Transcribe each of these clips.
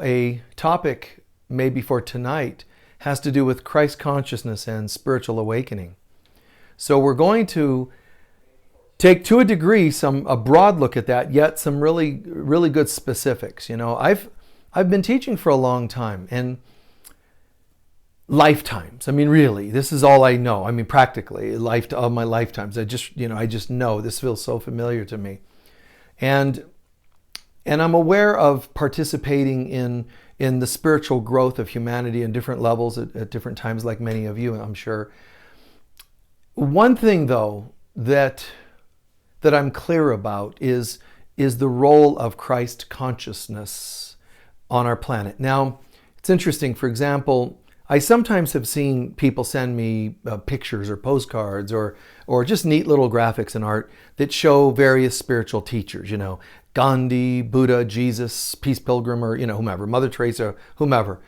A topic maybe for tonight has to do with Christ consciousness and spiritual awakening. So we're going to take to a degree a broad look at that, yet some really good specifics. I've been teaching for a long time, and lifetimes. I mean, really, this is all I know. I mean, practically of my lifetimes. I just know this feels so familiar to me, and I'm aware of participating in the spiritual growth of humanity in different levels at different times, like many of you, I'm sure. One thing, though, that I'm clear about is the role of Christ consciousness on our planet. Now, it's interesting. For example, I sometimes have seen people send me pictures or postcards or just neat little graphics and art that show various spiritual teachers, Gandhi, Buddha, Jesus, Peace Pilgrim, or whomever, Mother Teresa, whomever.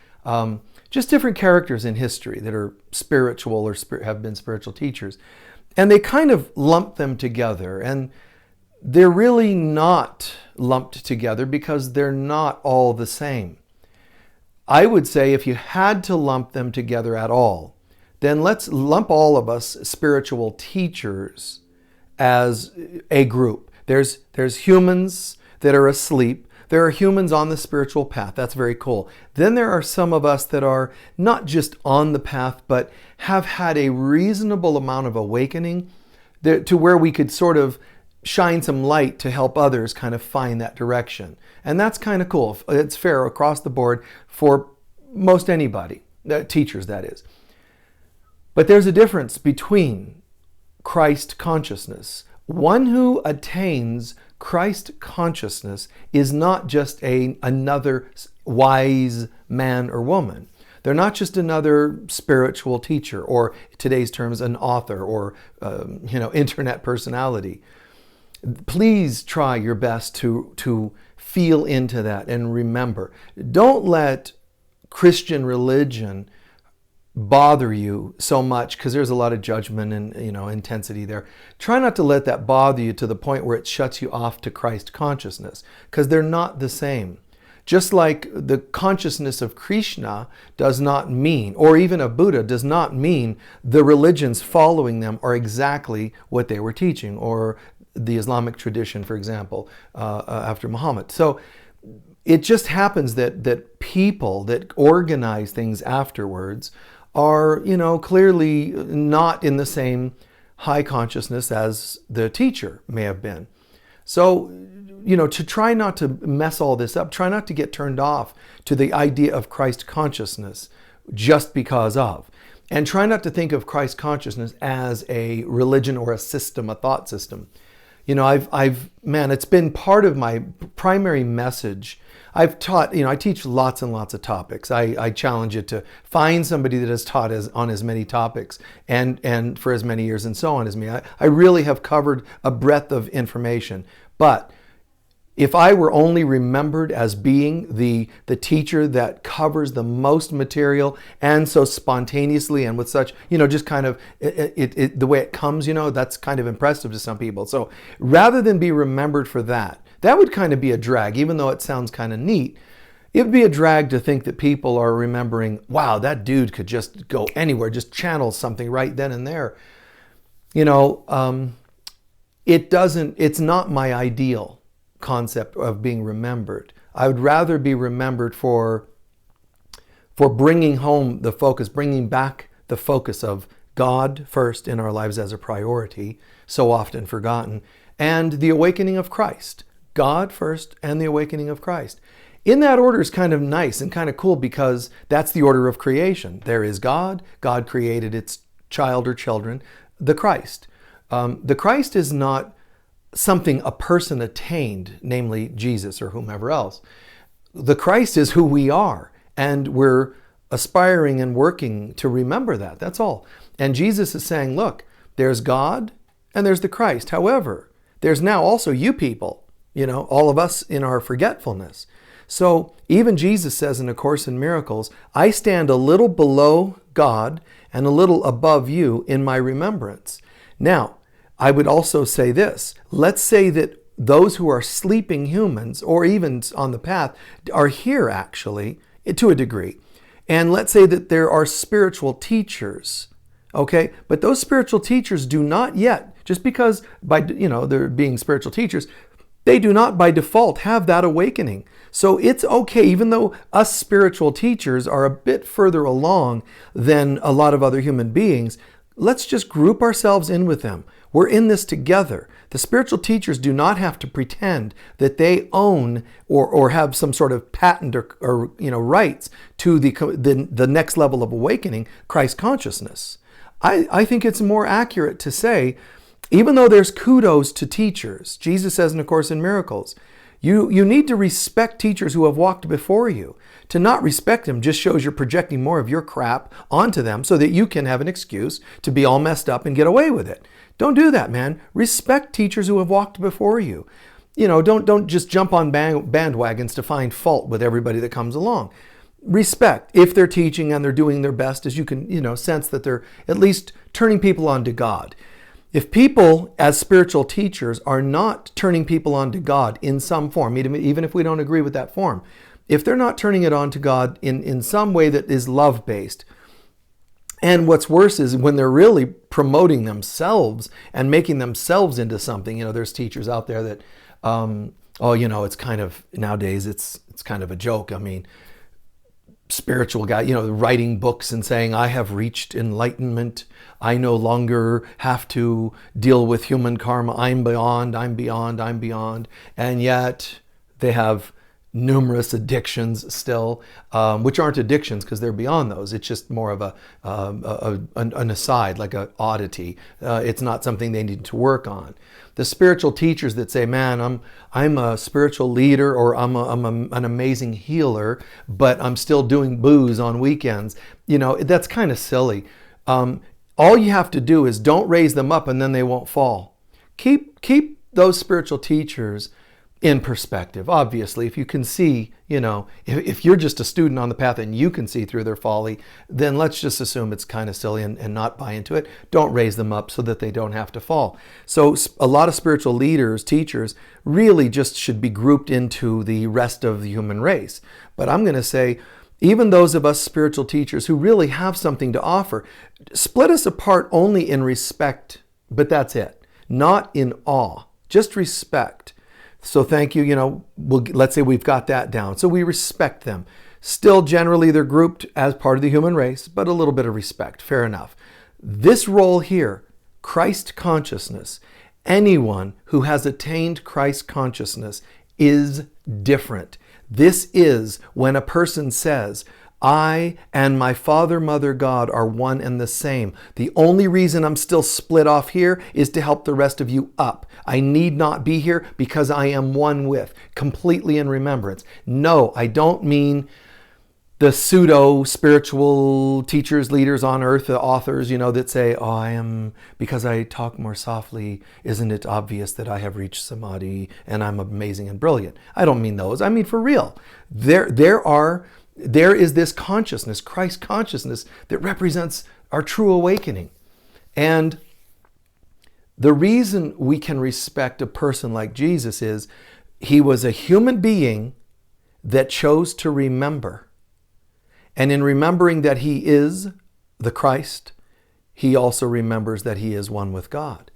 Just different characters in history that are spiritual or have been spiritual teachers. And they kind of lump them together. And they're really not lumped together because they're not all the same. I would say if you had to lump them together at all, then let's lump all of us spiritual teachers as a group. There's humans that are asleep. There are humans on the spiritual path. That's very cool. Then there are some of us that are not just on the path, but have had a reasonable amount of awakening to where we could sort of shine some light to help others kind of find that direction. And that's kind of cool. It's fair across the board for most anybody, teachers that is. But there's a difference between Christ consciousness. One who attains Christ consciousness is not just another wise man or woman. They're not just another spiritual teacher, or today's terms, an author, or internet personality. Please try your best to feel into that and remember. Don't let Christian religion bother you so much, because there's a lot of judgment and intensity there. Try not to let that bother you to the point where it shuts you off to Christ consciousness, because they're not the same. Just like the consciousness of Krishna does not mean, or even of Buddha does not mean, the religions following them are exactly what they were teaching, or the Islamic tradition, for example, after Muhammad. So it just happens that people that organize things afterwards are, clearly not in the same high consciousness as the teacher may have been. So, to try not to mess all this up, try not to get turned off to the idea of Christ consciousness just because of. And try not to think of Christ consciousness as a religion or a system, a thought system. It's been part of my primary message. I've taught, I teach lots and lots of topics. I challenge you to find somebody that has taught on as many topics and for as many years and so on as me. I really have covered a breadth of information. But if I were only remembered as being the teacher that covers the most material and so spontaneously and with such, just kind of the way it comes, that's kind of impressive to some people. So rather than be remembered for that would kind of be a drag, even though it sounds kind of neat. It would be a drag to think that people are remembering, wow, that dude could just go anywhere, just channel something right then and there. It's not my ideal concept of being remembered. I would rather be remembered for bringing home the focus, bringing back the focus of God first in our lives as a priority, so often forgotten, and the awakening of Christ. God first and the awakening of Christ. In that order is kind of nice and kind of cool, because that's the order of creation. There is God. God created its child or children, the Christ. The Christ is not something a person attained, namely Jesus or whomever else. The Christ is who we are, and we're aspiring and working to remember that. That's all. And Jesus is saying, look, there's God and there's the Christ. However, there's now also you people, all of us in our forgetfulness. So even Jesus says in A Course in Miracles, I stand a little below God and a little above you in my remembrance. Now, I would also say this. Let's say that those who are sleeping humans, or even on the path, are here actually, to a degree. And let's say that there are spiritual teachers, okay? But those spiritual teachers do not yet, just because they're being spiritual teachers, they do not by default have that awakening. So it's okay, even though us spiritual teachers are a bit further along than a lot of other human beings, let's just group ourselves in with them. We're in this together. The spiritual teachers do not have to pretend that they own or have some sort of patent or rights to the next level of awakening, Christ consciousness. I think it's more accurate to say, even though there's kudos to teachers, Jesus says in A Course in Miracles, you need to respect teachers who have walked before you. To not respect them just shows you're projecting more of your crap onto them so that you can have an excuse to be all messed up and get away with it. Don't do that, man. Respect teachers who have walked before you. Don't just jump on bandwagons to find fault with everybody that comes along. Respect if they're teaching and they're doing their best, as you can, sense that they're at least turning people on to God. If people, as spiritual teachers, are not turning people on to God in some form, even if we don't agree with that form, if they're not turning it on to God in some way that is love-based, and what's worse is when they're really promoting themselves and making themselves into something. There's teachers out there that, it's kind of, nowadays it's kind of a joke. Spiritual guy, writing books and saying, I have reached enlightenment. I no longer have to deal with human karma. I'm beyond. And yet they have numerous addictions still, which aren't addictions because they're beyond those. It's just more of an aside, like an oddity. It's not something they need to work on. The spiritual teachers that say, man, I'm a spiritual leader, or I'm an amazing healer, but I'm still doing booze on weekends. That's kind of silly. All you have to do is don't raise them up and then they won't fall. Keep those spiritual teachers in perspective. Obviously, if you can see, if you're just a student on the path and you can see through their folly, then let's just assume it's kind of silly and not buy into it. Don't raise them up so that they don't have to fall. So a lot of spiritual leaders, teachers, really just should be grouped into the rest of the human race. But I'm going to say, even those of us spiritual teachers who really have something to offer, split us apart only in respect, but that's it. Not in awe, just respect. So thank you, let's say we've got that down. So we respect them. Still, generally, they're grouped as part of the human race, but a little bit of respect, fair enough. This role here, Christ consciousness, anyone who has attained Christ consciousness is different. This is when a person says, I and my Father, Mother, God are one and the same. The only reason I'm still split off here is to help the rest of you up. I need not be here because I am one with, completely in remembrance. No, I don't mean the pseudo-spiritual teachers, leaders on earth, the authors, that say, I am, because I talk more softly, isn't it obvious that I have reached samadhi and I'm amazing and brilliant? I don't mean those. I mean for real. There is this consciousness, Christ consciousness, that represents our true awakening. And the reason we can respect a person like Jesus is he was a human being that chose to remember. And in remembering that he is the Christ, he also remembers that he is one with God.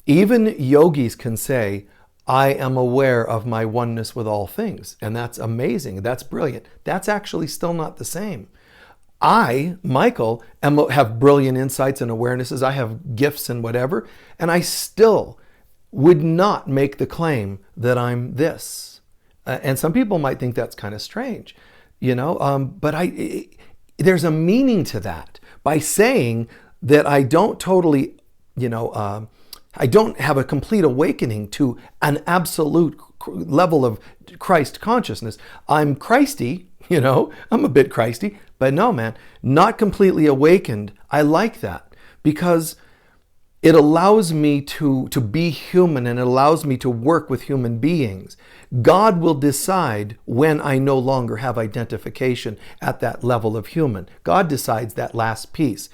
Even yogis can say, I am aware of my oneness with all things. And that's amazing. That's brilliant. That's actually still not the same. I, Michael, have brilliant insights and awarenesses. I have gifts and whatever. And I still would not make the claim that I'm this. And some people might think that's kind of strange, but there's a meaning to that. By saying that I don't totally, I don't have a complete awakening to an absolute level of Christ consciousness. I'm Christy, I'm a bit Christy, but no, man, not completely awakened. I like that because it allows me to be human and it allows me to work with human beings. God will decide when I no longer have identification at that level of human. God decides that last piece.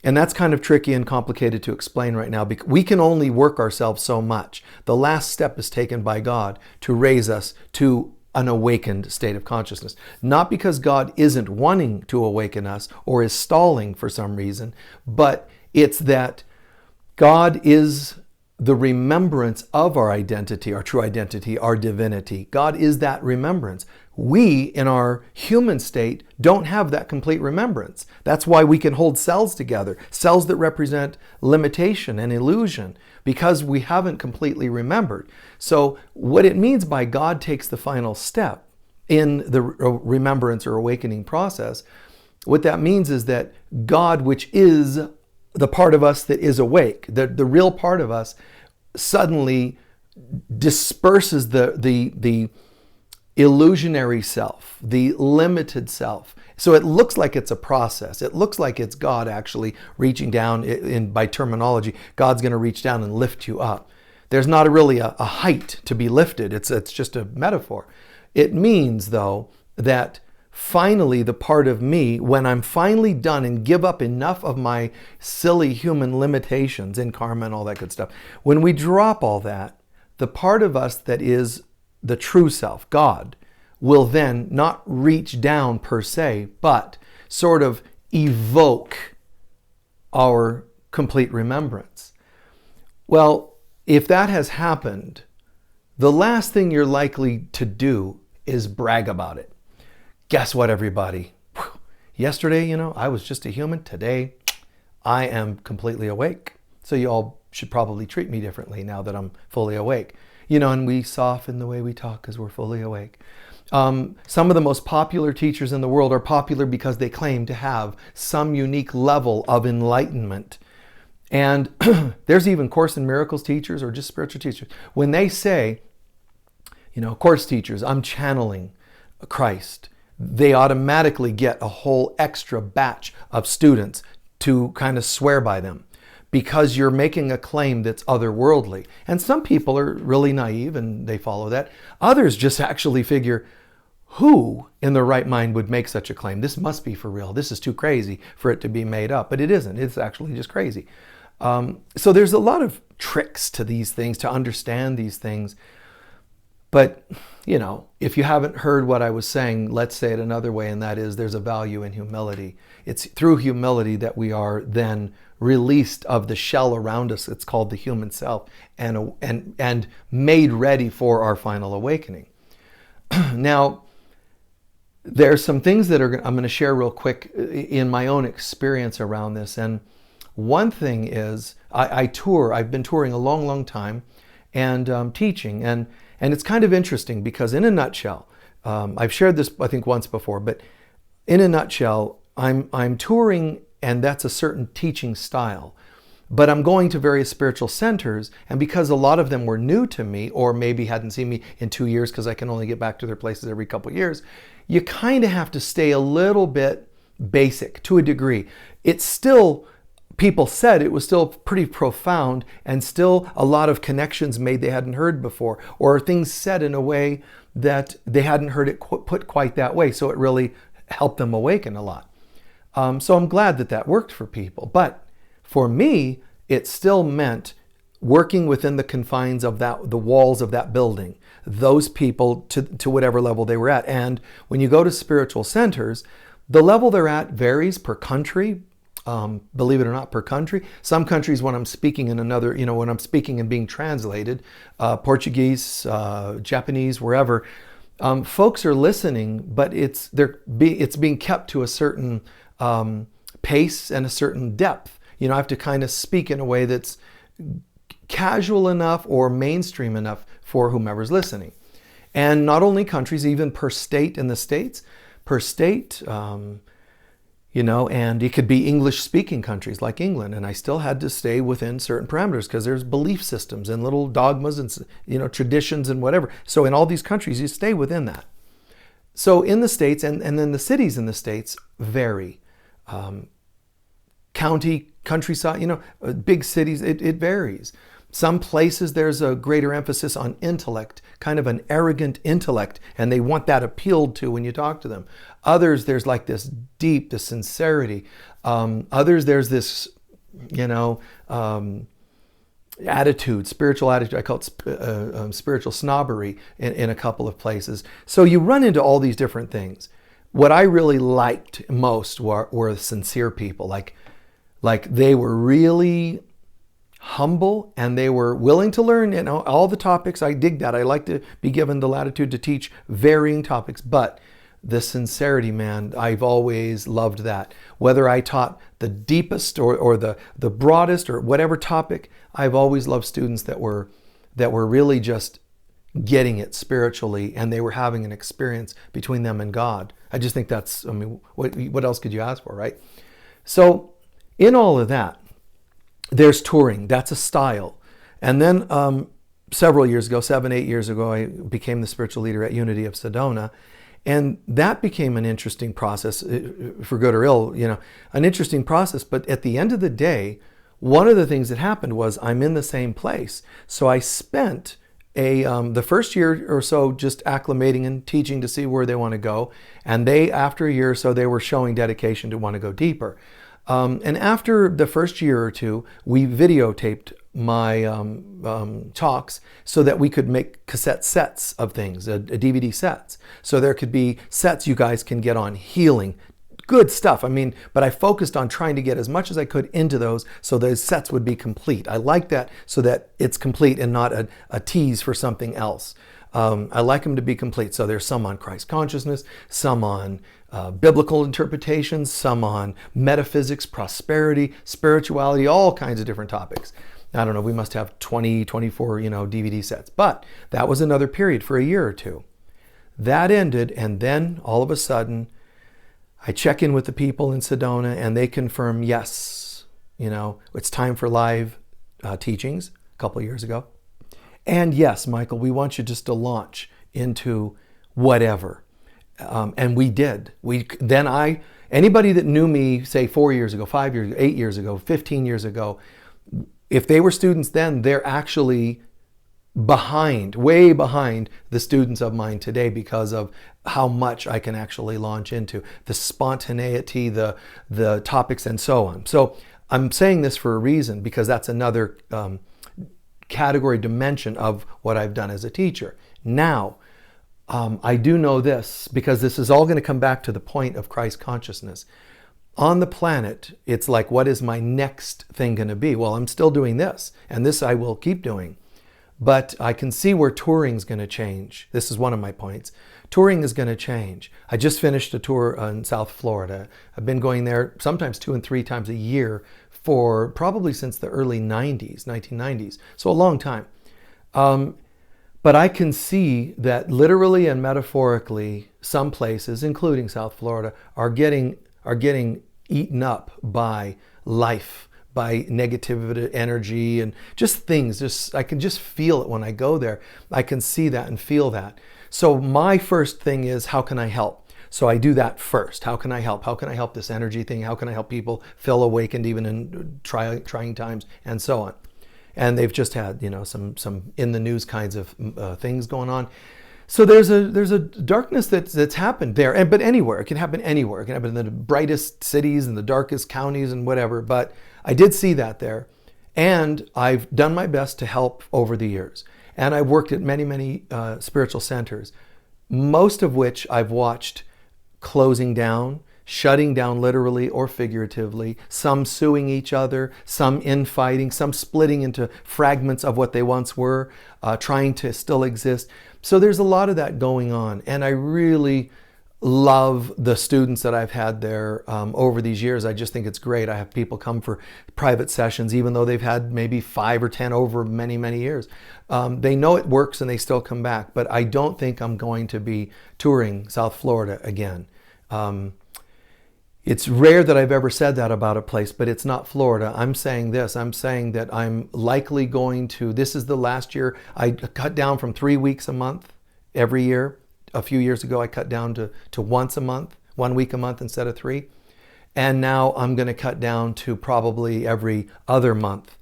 And that's kind of tricky and complicated to explain right now, because we can only work ourselves so much. The last step is taken by God to raise us to an awakened state of consciousness. Not because God isn't wanting to awaken us or is stalling for some reason, but it's that God is the remembrance of our identity, our true identity, our divinity. God is that remembrance. We, in our human state, don't have that complete remembrance. That's why we can hold cells together, cells that represent limitation and illusion, because we haven't completely remembered. So what it means by God takes the final step in the remembrance or awakening process, what that means is that God, which is the part of us that is awake, the real part of us, suddenly disperses the illusionary self, the limited self. So it looks like it's a process. It looks like it's God actually reaching down. By terminology, God's going to reach down and lift you up. There's not really a height to be lifted. It's just a metaphor. It means, though, that finally the part of me, when I'm finally done and give up enough of my silly human limitations in karma and all that good stuff, when we drop all that, the part of us that is the true self, God, will then not reach down per se, but sort of evoke our complete remembrance. Well, if that has happened, the last thing you're likely to do is brag about it. Guess what, everybody? Yesterday, I was just a human. Today, I am completely awake. So you all should probably treat me differently now that I'm fully awake. And we soften the way we talk because we're fully awake. Some of the most popular teachers in the world are popular because they claim to have some unique level of enlightenment. And there's even Course in Miracles teachers or just spiritual teachers. When they say, Course teachers, I'm channeling Christ, they automatically get a whole extra batch of students to kind of swear by them, because you're making a claim that's otherworldly. And some people are really naive and they follow that. Others just actually figure, who in their right mind would make such a claim? This must be for real. This is too crazy for it to be made up. But it isn't. It's actually just crazy. So there's a lot of tricks to these things, to understand these things. But, if you haven't heard what I was saying, let's say it another way, and that is there's a value in humility. It's through humility that we are then released of the shell around us. It's called the human self, and made ready for our final awakening. Now, there's some things that I'm going to share real quick in my own experience around this. And one thing is I tour. I've been touring a long, long time and teaching. And it's kind of interesting because in a nutshell, I've shared this I think once before, but in a nutshell, I'm touring, and that's a certain teaching style. But I'm going to various spiritual centers, and because a lot of them were new to me, or maybe hadn't seen me in 2 years because I can only get back to their places every couple of years, you kind of have to stay a little bit basic to a degree. It's still, people said it was still pretty profound, and still a lot of connections made they hadn't heard before, or things said in a way that they hadn't heard it put quite that way. So it really helped them awaken a lot. So I'm glad that worked for people. But for me, it still meant working within the confines of the walls of that building, those people to whatever level they were at. And when you go to spiritual centers, the level they're at varies per country. Believe it or not, per country. Some countries, when I'm speaking in another, when I'm speaking and being translated, Portuguese, Japanese, wherever, folks are listening, but it's being kept to a certain pace and a certain depth. I have to kind of speak in a way that's casual enough or mainstream enough for whomever's listening. And not only countries, even per state in the States, and it could be English-speaking countries like England, and I still had to stay within certain parameters because there's belief systems and little dogmas and traditions and whatever. So in all these countries, you stay within that. So in the States, and then the cities in the States vary. County, countryside, big cities, it varies. Some places there's a greater emphasis on intellect, kind of an arrogant intellect, and they want that appealed to when you talk to them. Others, there's like this deep, this sincerity. Others, there's this, attitude, spiritual attitude. I call it spiritual snobbery in a couple of places. So you run into all these different things. What I really liked most were sincere people. Like they were really humble and they were willing to learn all the topics. I dig that. I like to be given the latitude to teach varying topics, but the sincerity, man, I've always loved that. Whether I taught the deepest or the broadest or whatever topic, I've always loved students that were really just getting it spiritually, and they were having an experience between them and God. I just think that's, what else could you ask for, right? So in all of that, there's touring. That's a style. And then several years ago, 7-8 years ago, I became the spiritual leader at Unity of Sedona. And that became an interesting process, for good or ill, an interesting process. But at the end of the day, one of the things that happened was I'm in the same place. So I spent the first year or so just acclimating and teaching to see where they want to go. And after a year or so, they were showing dedication to want to go deeper. And after the first year or two, we videotaped my talks so that we could make cassette sets of things, a DVD sets. So there could be sets you guys can get on healing. Good stuff. But I focused on trying to get as much as I could into those so those sets would be complete. I like that so that it's complete and not a tease for something else. I like them to be complete. So there's some on Christ consciousness, some on biblical interpretations, some on metaphysics, prosperity, spirituality, all kinds of different topics. I don't know, we must have 20, 24, DVD sets. But that was another period for a year or two. That ended, and then all of a sudden, I check in with the people in Sedona, and they confirm, yes, it's time for live teachings a couple of years ago. And yes, Michael, we want you just to launch into whatever. And we did. Anybody that knew me, say 4 years ago, 5 years ago, 8 years ago, 15 years ago, if they were students then, they're actually way behind the students of mine today because of how much I can actually launch into, the spontaneity, the topics, and so on. So I'm saying this for a reason, because that's another category dimension of what I've done as a teacher. Now, I do know this, because this is all going to come back to the point of Christ consciousness. On the planet, it's like, what is my next thing going to be? Well, I'm still doing this, and this I will keep doing. But I can see where touring is going to change. This is one of my points. Touring is going to change. I just finished a tour in South Florida. I've been going there sometimes 2 and 3 times a year for probably since the early 90s, 1990s. So a long time. But I can see that literally and metaphorically, some places, including South Florida, are getting eaten up by life, by negativity, energy, and just things. I can just feel it when I go there. I can see that and feel that. So my first thing is, how can I help? So I do that first. How can I help? How can I help this energy thing? How can I help people feel awakened even in trying times, and so on? And they've just had, some in the news kinds of things going on. So there's a darkness that's happened there, but anywhere. It can happen anywhere. It can happen in the brightest cities and the darkest counties and whatever. But I did see that there, and I've done my best to help over the years. And I've worked at many, many spiritual centers, most of which I've watched closing down, shutting down literally or figuratively, some suing each other, some infighting, some splitting into fragments of what they once were, trying to still exist. So there's a lot of that going on. And I really love the students that I've had there over these years. I just think it's great. I have people come for private sessions, even though they've had maybe 5 or 10 over many, many years. They know it works and they still come back. But I don't think I'm going to be touring South Florida again. It's rare that I've ever said that about a place, but it's not Florida. I'm saying this. I'm saying that I'm likely going to, this is the last year. I cut down from 3 weeks a month every year. A few years ago, I cut down to once a month, 1 week a month instead of 3. And now I'm going to cut down to probably every other month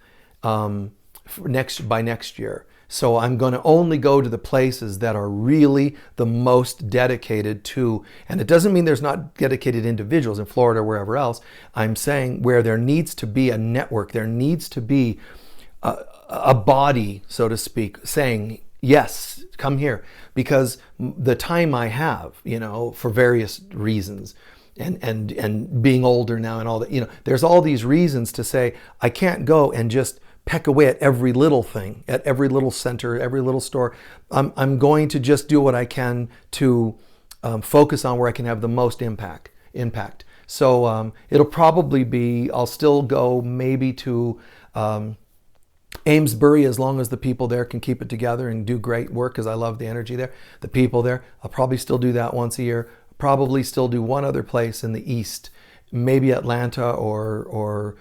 by next year. So I'm going to only go to the places that are really the most dedicated to, and it doesn't mean there's not dedicated individuals in Florida or wherever else. I'm saying where there needs to be a network, there needs to be a body, so to speak, saying, yes, come here. Because the time I have, for various reasons, and being older now and all that, there's all these reasons to say, I can't go and just peck away at every little thing, at every little center, every little store. I'm going to just do what I can to focus on where I can have the most impact. So it'll probably be, I'll still go maybe to Amesbury, as long as the people there can keep it together and do great work, because I love the energy there, the people there. I'll probably still do that once a year. Probably still do one other place in the East, maybe Atlanta or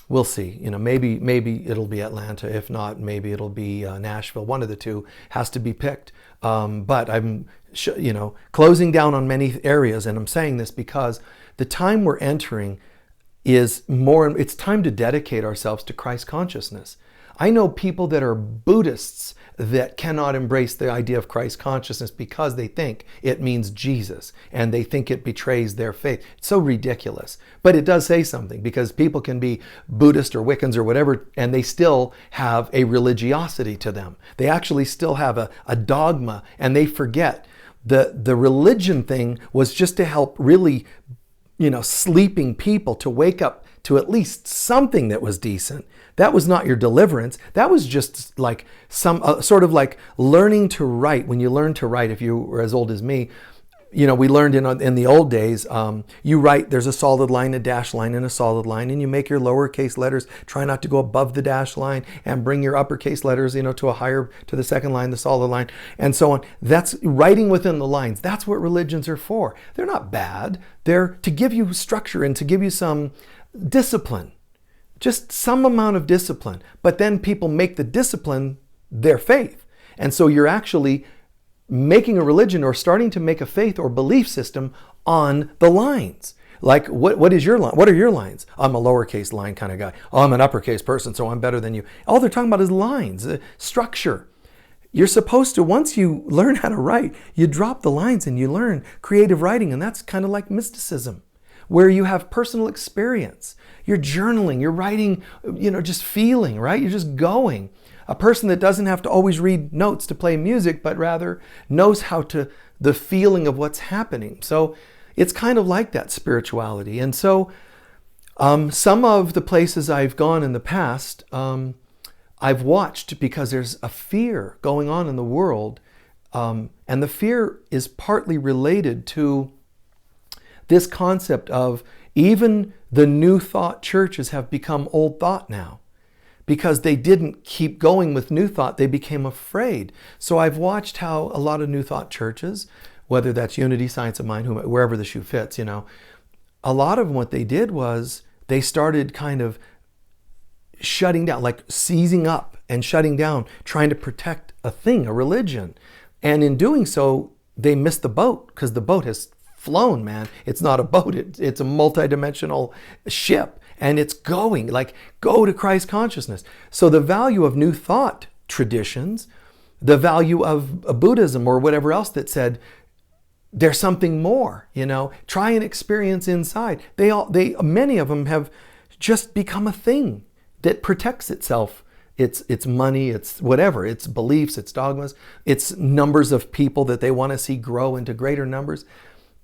we'll see. Maybe it'll be Atlanta. If not, maybe it'll be Nashville. One of the two has to be picked. But I'm, closing down on many areas, and I'm saying this because the time we're entering is more. It's time to dedicate ourselves to Christ consciousness. I know people that are Buddhists that cannot embrace the idea of Christ consciousness because they think it means Jesus and they think it betrays their faith. It's so ridiculous. But it does say something, because people can be Buddhist or Wiccans or whatever, and they still have a religiosity to them. They actually still have a dogma, and they forget the religion thing was just to help really, sleeping people to wake up to at least something that was decent. That was not your deliverance. That was just like some sort of like learning to write. When you learn to write, if you were as old as me, we learned in the old days, you write, there's a solid line, a dash line, and a solid line, and you make your lowercase letters, try not to go above the dash line, and bring your uppercase letters, to the second line, the solid line, and so on. That's writing within the lines. That's what religions are for. They're not bad. They're to give you structure and to give you some discipline. Just some amount of discipline. But then people make the discipline their faith. And so you're actually making a religion or starting to make a faith or belief system on the lines. Like, what is your line? What are your lines? I'm a lowercase line kind of guy. Oh, I'm an uppercase person, so I'm better than you. All they're talking about is lines, structure. You're supposed to, once you learn how to write, you drop the lines and you learn creative writing. And that's kind of like mysticism, where you have personal experience. You're journaling, you're writing, just feeling, right? You're just going. A person that doesn't have to always read notes to play music, but rather knows the feeling of what's happening. So it's kind of like that spirituality. And so some of the places I've gone in the past, I've watched because there's a fear going on in the world. And the fear is partly related to this concept of even the new thought churches have become old thought now, because they didn't keep going with new thought. They became afraid. So I've watched how a lot of new thought churches, whether that's Unity, Science of Mind, wherever the shoe fits, a lot of them, what they did was they started kind of shutting down, like seizing up and shutting down, trying to protect a thing, a religion. And in doing so, they missed the boat, because the boat has flown, man. It's not a boat. It's a multidimensional ship, and it's going, like, go to Christ consciousness. So the value of new thought traditions, the value of Buddhism or whatever else that said there's something more, try and experience inside. Many of them have just become a thing that protects itself. It's money, it's whatever, it's beliefs, it's dogmas, it's numbers of people that they want to see grow into greater numbers.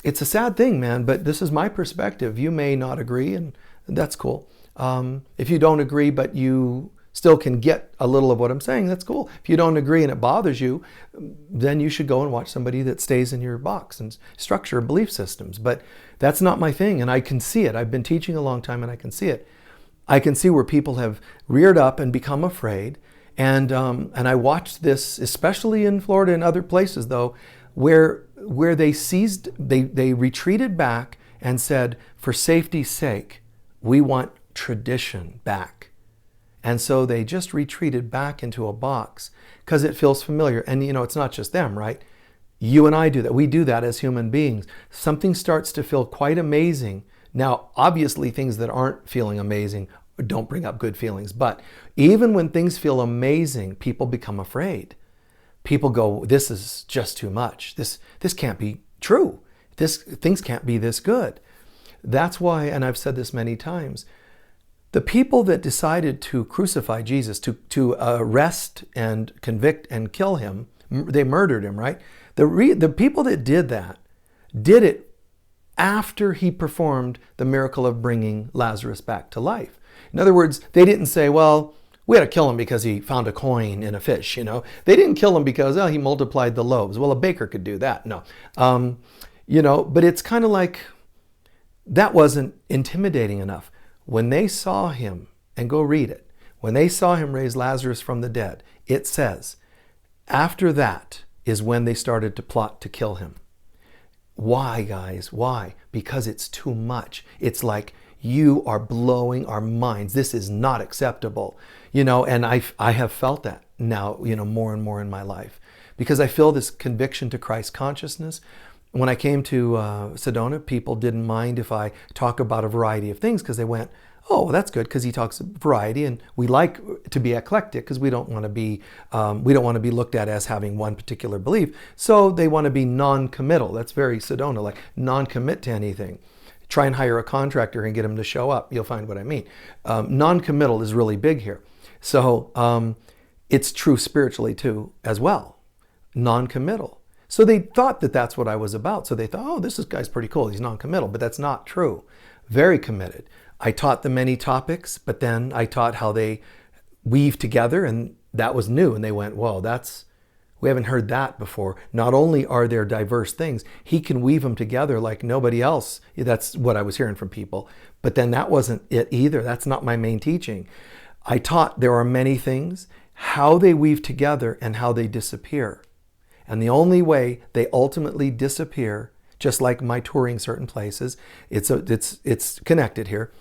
It's a sad thing, man, but this is my perspective. You may not agree, and that's cool. If you don't agree, but you still can get a little of what I'm saying, that's cool. If you don't agree and it bothers you, then you should go and watch somebody that stays in your box and structure and belief systems. But that's not my thing, and I can see it. I've been teaching a long time, and I can see it. I can see where people have reared up and become afraid. And I watched this, especially in Florida and other places, though, where they retreated back and said, for safety's sake, we want tradition back. And so they just retreated back into a box because it feels familiar. And it's not just them, right? You and I do that. We do that as human beings. Something starts to feel quite amazing. Now, obviously, things that aren't feeling amazing don't bring up good feelings. But even when things feel amazing, people become afraid. People go, this is just too much. This can't be true. Things can't be this good. That's why, and I've said this many times, the people that decided to crucify Jesus, to arrest and convict and kill him, they murdered him, right? The people that did that did it after he performed the miracle of bringing Lazarus back to life. In other words, they didn't say, well, we had to kill him because he found a coin in a fish, They didn't kill him because, he multiplied the loaves. Well, a baker could do that. No. But it's kind of like that wasn't intimidating enough. When they saw him, and go read it, when they saw him raise Lazarus from the dead, it says, after that is when they started to plot to kill him. Why, guys? Why? Because it's too much. It's like, you are blowing our minds. This is not acceptable. And I have felt that now, more and more in my life. Because I feel this conviction to Christ consciousness. When I came to Sedona, people didn't mind if I talk about a variety of things because they went, oh, well, that's good because he talks variety, and we like to be eclectic because we don't want to be looked at as having one particular belief. So they want to be non-committal. That's very Sedona, like non-commit to anything. Try and hire a contractor and get him to show up. You'll find what I mean. Non-committal is really big here. So it's true spiritually too as well. Non-committal. So they thought that that's what I was about. So they thought, oh, this guy's pretty cool. He's non-committal, but that's not true. Very committed. I taught them many topics, but then I taught how they weave together, and that was new. And they went, whoa, we haven't heard that before. Not only are there diverse things, he can weave them together like nobody else. That's what I was hearing from people. But then that wasn't it either. That's not my main teaching. I taught there are many things, how they weave together and how they disappear. And the only way they ultimately disappear, just like my touring certain places, it's connected here.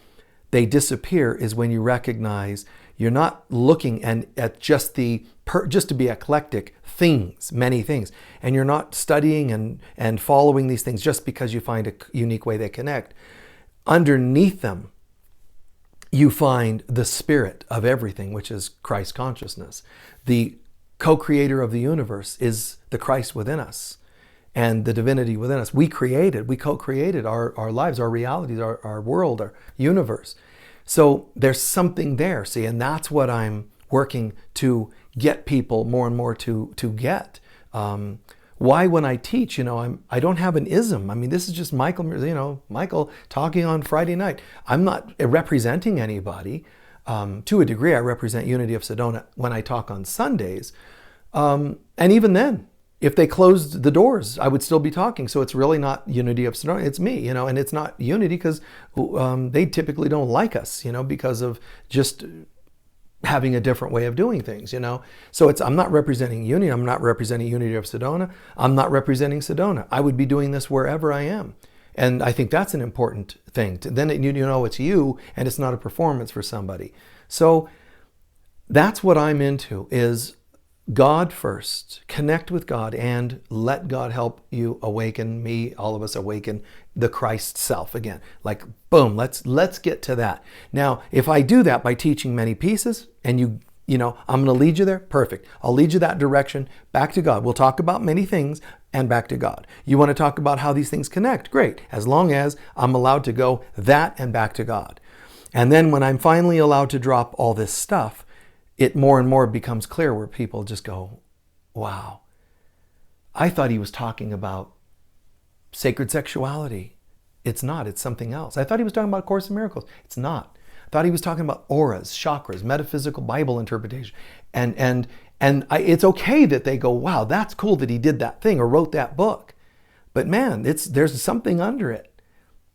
They disappear is when you recognize you're not looking at just to be eclectic things, many things, and you're not studying and following these things just because you find a unique way they connect. Underneath them, you find the spirit of everything, which is Christ consciousness. The co-creator of the universe is the Christ within us and the divinity within us. We co-created our lives, our realities, our world, our universe. So there's something there, see, and that's what I'm working to get people more and more to get. Why when I teach, I don't have an ism. I mean, this is just Michael talking on Friday night. I'm not representing anybody. To a degree, I represent Unity of Sedona when I talk on Sundays. And even then, if they closed the doors, I would still be talking. So it's really not Unity of Sedona, it's me, and it's not Unity because they typically don't like us, because of just having a different way of doing things, So I'm not representing Unity, I'm not representing Unity of Sedona, I'm not representing Sedona. I would be doing this wherever I am. And I think that's an important thing. Then it's you and it's not a performance for somebody. So that's what I'm into, is God first, connect with God and let God help you awaken me, all of us awaken the Christ self again. Like, boom, let's get to that. Now, if I do that by teaching many pieces and I'm going to lead you there, perfect. I'll lead you that direction back to God. We'll talk about many things and back to God. You want to talk about how these things connect? Great, as long as I'm allowed to go that and back to God. And then when I'm finally allowed to drop all this stuff, it more and more becomes clear where people just go, wow, I thought he was talking about sacred sexuality. It's not, it's something else. I thought he was talking about Course in Miracles. It's not. I thought he was talking about auras, chakras, metaphysical Bible interpretation. It's okay that they go, wow, that's cool that he did that thing or wrote that book. But man, there's something under it.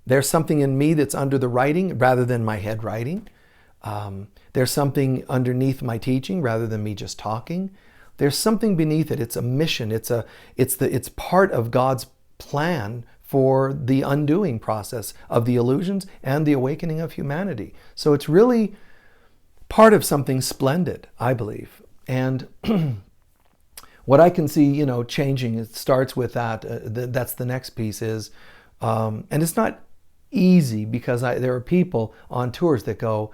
There's something in me that's under the writing rather than my head writing. There's something underneath my teaching rather than me just talking. There's something beneath it. It's a mission. It's part of God's plan for the undoing process of the illusions and the awakening of humanity. So it's really part of something splendid, I believe. And what I can see, changing, it starts with that. That's the next piece is, and it's not easy because there are people on tours that go,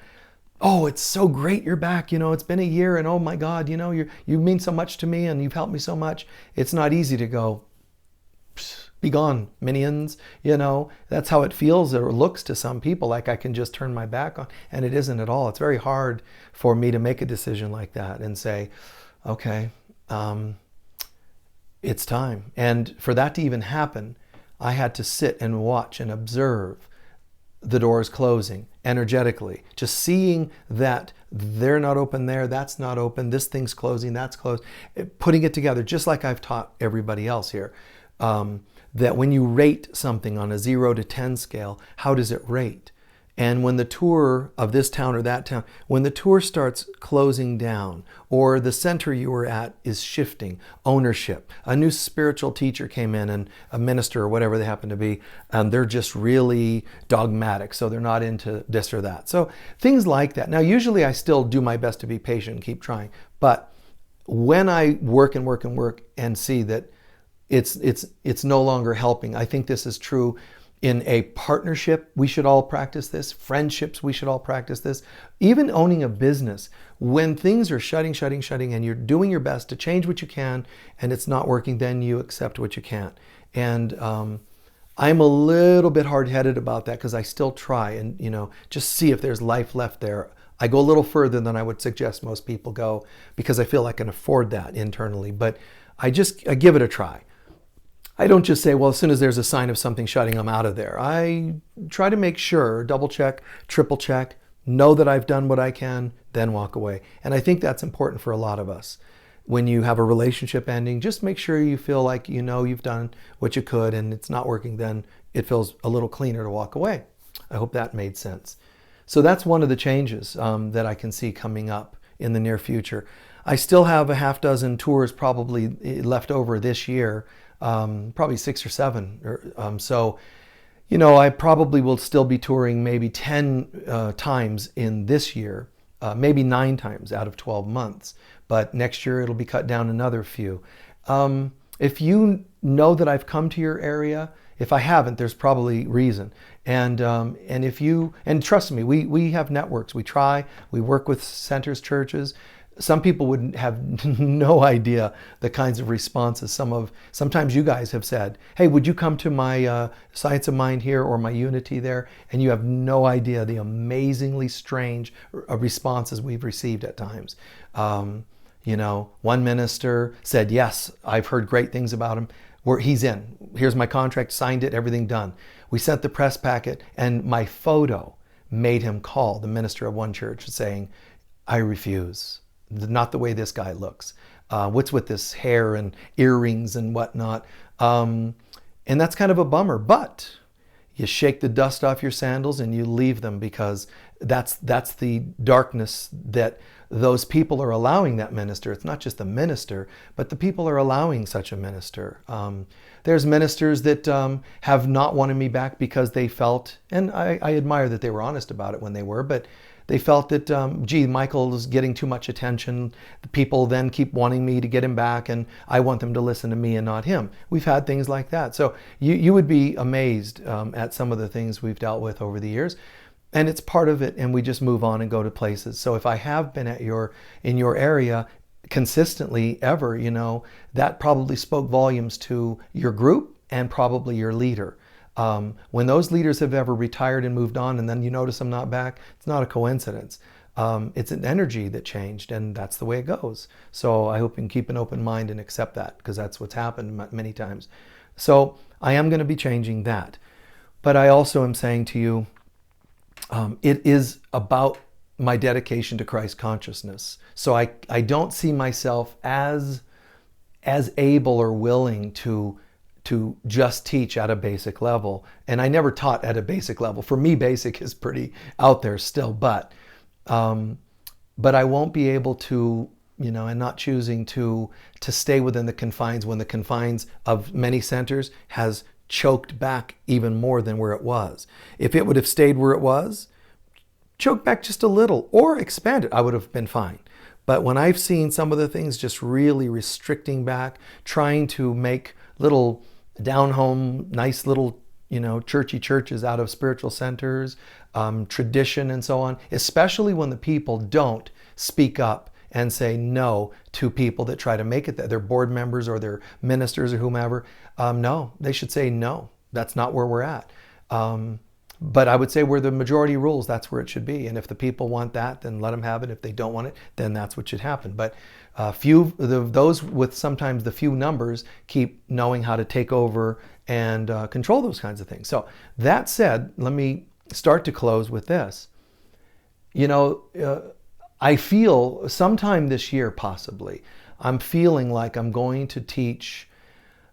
oh, it's so great you're back. It's been a year and oh my God, you mean so much to me and you've helped me so much. It's not easy to go, be gone, minions. That's how it feels or looks to some people, like I can just turn my back on. And it isn't at all. It's very hard for me to make a decision like that and say, okay, it's time. And for that to even happen, I had to sit and watch and observe the doors closing energetically, just seeing that they're not open there, that's not open, this thing's closing, that's closed, putting it together, just like I've taught everybody else here. That when you rate something on a 0 to 10 scale, how does it rate? And when the tour of this town or that town, when the tour starts closing down, or the center you were at is shifting, ownership, a new spiritual teacher came in and a minister or whatever they happen to be, they're just really dogmatic, so they're not into this or that. So things like that. Now, usually I still do my best to be patient and keep trying, but when I work and work and work and see that it's no longer helping, I think this is true in a partnership, we should all practice this. Friendships, we should all practice this. Even owning a business, when things are shutting, and you're doing your best to change what you can, and it's not working, then you accept what you can't. And I'm a little bit hard-headed about that because I still try and just see if there's life left there. I go a little further than I would suggest most people go because I feel I can afford that internally. But I give it a try. I don't just say, well, as soon as there's a sign of something shutting, I'm out of there. I try to make sure, double check, triple check, know that I've done what I can, then walk away. And I think that's important for a lot of us. When you have a relationship ending, just make sure you feel like you've done what you could and it's not working, then it feels a little cleaner to walk away. I hope that made sense. So that's one of the changes that I can see coming up in the near future. I still have a half dozen tours probably left over this year. Probably 6 or 7. So, I probably will still be touring maybe 10 times in this year, maybe 9 times out of 12 months. But next year it'll be cut down another few. If you know that I've come to your area, if I haven't, there's probably reason. And trust me, we have networks. We work with centers, churches. Some people would have no idea the kinds of responses sometimes you guys have said, hey, would you come to my Science of Mind here or my Unity there? And you have no idea the amazingly strange responses we've received at times. One minister said, yes, I've heard great things about him. He's in. Here's my contract, signed it, everything done. We sent the press packet and my photo made him call the minister of one church saying, I refuse. Not the way this guy looks. What's with this hair and earrings and whatnot? And that's kind of a bummer, but you shake the dust off your sandals and you leave them because that's the darkness that those people are allowing that minister. It's not just the minister, but the people are allowing such a minister. There's ministers that have not wanted me back because they felt, and I admire that they were honest about it when they were, but they felt that, Michael's getting too much attention. The people then keep wanting me to get him back, and I want them to listen to me and not him. We've had things like that. So you would be amazed at some of the things we've dealt with over the years. And it's part of it, and we just move on and go to places. So if I have been in your area consistently ever, that probably spoke volumes to your group and probably your leader. When those leaders have ever retired and moved on and then you notice them not back, it's not a coincidence. It's an energy that changed, and that's the way it goes. So I hope you can keep an open mind and accept that, because that's what's happened many times. So I am going to be changing that. But I also am saying to you, it is about my dedication to Christ consciousness. So I don't see myself as able or willing to just teach at a basic level. And I never taught at a basic level. For me, basic is pretty out there still, but I won't be able to, and not choosing to stay within the confines when the confines of many centers has choked back even more than where it was. If it would have stayed where it was, choked back just a little or expanded, I would have been fine. But when I've seen some of the things just really restricting back, trying to make little down home, nice little churchy churches out of spiritual centers, tradition and so on, especially when the people don't speak up and say no to people that try to make it, that they're board members or they're ministers or whomever. No, they should say no. That's not where we're at. But I would say where the majority rules, that's where it should be. And if the people want that, then let them have it. If they don't want it, then that's what should happen. But those with sometimes the few numbers keep knowing how to take over and control those kinds of things. So that said, let me start to close with this. I feel sometime this year, possibly, I'm feeling like I'm going to teach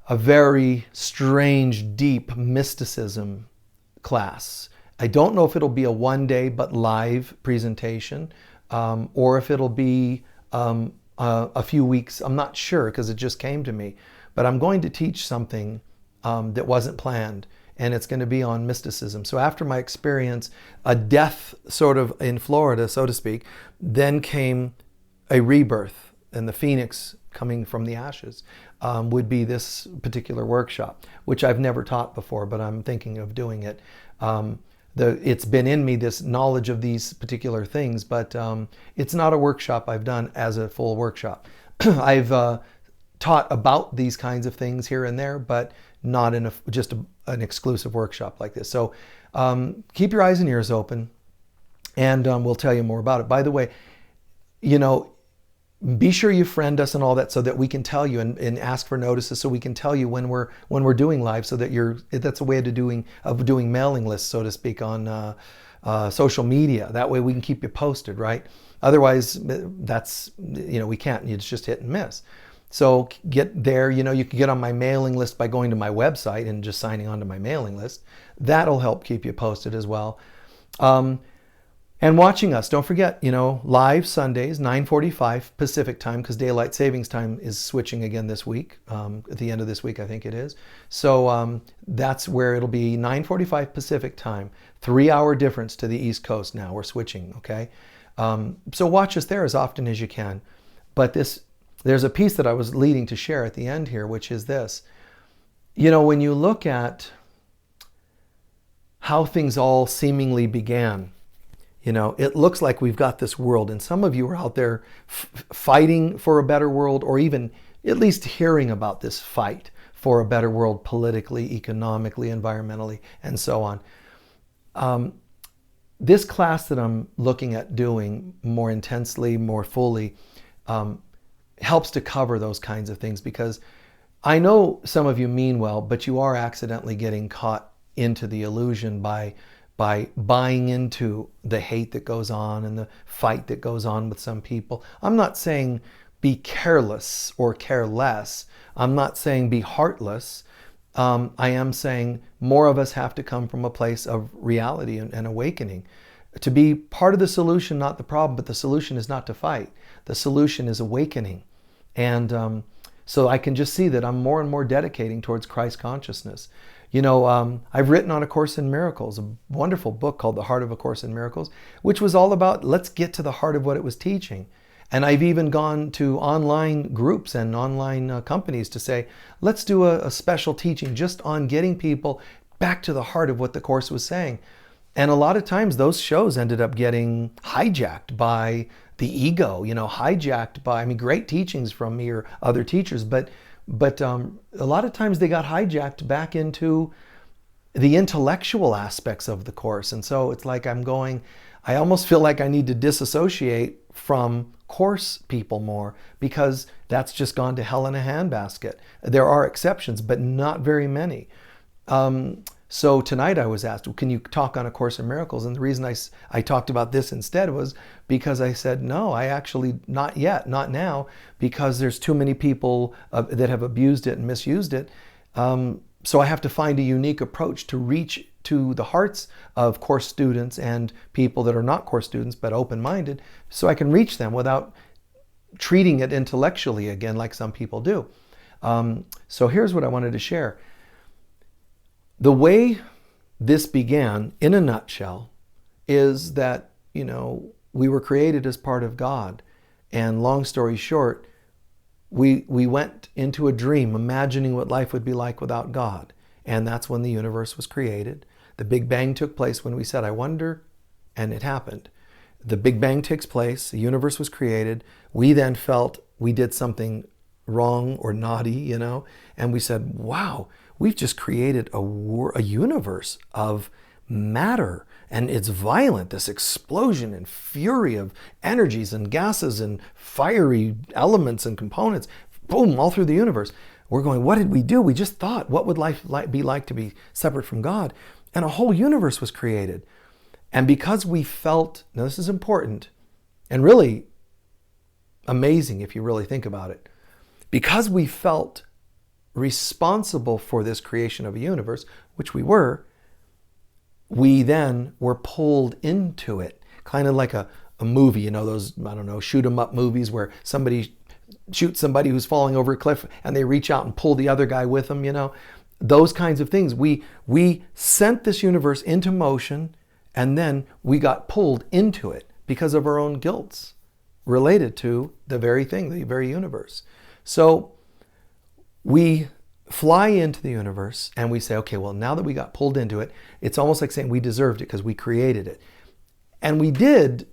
a very strange, deep mysticism class. I don't know if it'll be a one-day but live presentation, or if it'll be a few weeks. I'm not sure because it just came to me. But I'm going to teach something that wasn't planned, and it's going to be on mysticism. So after my experience, a death sort of in Florida, so to speak, then came a rebirth, and the phoenix coming from the ashes would be this particular workshop, which I've never taught before, but I'm thinking of doing it. It's been in me, this knowledge of these particular things, but it's not a workshop I've done as a full workshop. I've taught about these kinds of things here and there, but not in an exclusive workshop like this. So keep your eyes and ears open, and we'll tell you more about it. By the way, be sure you friend us and all that so that we can tell you and ask for notices so we can tell you when we're doing live, so that that's a way of doing mailing lists, so to speak, on social media. That way we can keep you posted, right? Otherwise, we can't. It's just hit and miss. So get there. You can get on my mailing list by going to my website and just signing on to my mailing list. That'll help keep you posted as well. And watching us, don't forget, live Sundays, 9:45 Pacific time, because daylight savings time is switching again this week, at the end of this week, I think it is. So that's where it'll be 9:45 Pacific time, 3-hour difference to the East Coast now. We're switching, okay? So watch us there as often as you can. But there's a piece that I was leading to share at the end here, which is this. When you look at how things all seemingly began, it looks like we've got this world, and some of you are out there fighting for a better world, or even at least hearing about this fight for a better world politically, economically, environmentally, and so on. This class that I'm looking at doing more intensely, more fully, helps to cover those kinds of things, because I know some of you mean well, but you are accidentally getting caught into the illusion by buying into the hate that goes on and the fight that goes on with some people. I'm not saying be careless or careless. I'm not saying be heartless. I am saying more of us have to come from a place of reality and awakening to be part of the solution, not the problem. But the solution is not to fight. The solution is awakening. And so I can just see that I'm more and more dedicating towards Christ consciousness. I've written on A Course in Miracles, a wonderful book called The Heart of A Course in Miracles, which was all about let's get to the heart of what it was teaching. And I've even gone to online groups and online companies to say, let's do a special teaching just on getting people back to the heart of what the Course was saying. And a lot of times those shows ended up getting hijacked by the ego, hijacked by, great teachings from me or other teachers, but a lot of times they got hijacked back into the intellectual aspects of the Course. And so it's like I almost feel like I need to disassociate from Course people more, because that's just gone to hell in a handbasket. There are exceptions, but not very many. So tonight I was asked, can you talk on A Course in Miracles? And the reason I talked about this instead was because I said, no, I actually, not yet, not now, because there's too many people that have abused it and misused it. So I have to find a unique approach to reach to the hearts of Course students and people that are not Course students but open-minded, so I can reach them without treating it intellectually again like some people do. So here's what I wanted to share. The way this began, in a nutshell, is that, we were created as part of God. And long story short, we went into a dream imagining what life would be like without God. And that's when the universe was created. The Big Bang took place when we said, I wonder, and it happened. The Big Bang takes place, the universe was created. We then felt we did something wrong or naughty, and we said, wow, we've just created a universe of matter, and it's violent, this explosion and fury of energies and gases and fiery elements and components, boom, all through the universe. We're going, what did we do? We just thought, what would life be like to be separate from God? And a whole universe was created. And because we felt, now this is important and really amazing if you really think about it, because we felt responsible for this creation of a universe, which we were, we then were pulled into it. Kind of like a movie, those, shoot 'em up movies where somebody shoots somebody who's falling over a cliff and they reach out and pull the other guy with them, Those kinds of things. We sent this universe into motion, and then we got pulled into it because of our own guilts related to the very thing, the very universe. So we fly into the universe and we say, okay, well, now that we got pulled into it, it's almost like saying we deserved it because we created it. And we did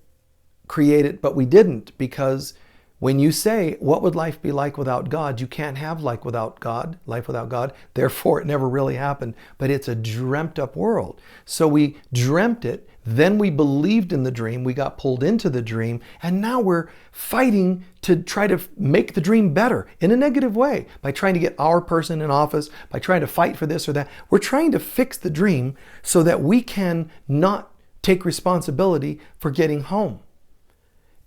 create it, but we didn't, because when you say, what would life be like without God? You can't have life without God. Therefore, it never really happened. But it's a dreamt up world. So we dreamt it. Then we believed in the dream. We got pulled into the dream. And now we're fighting to try to make the dream better in a negative way by trying to get our person in office, by trying to fight for this or that. We're trying to fix the dream so that we can not take responsibility for getting home.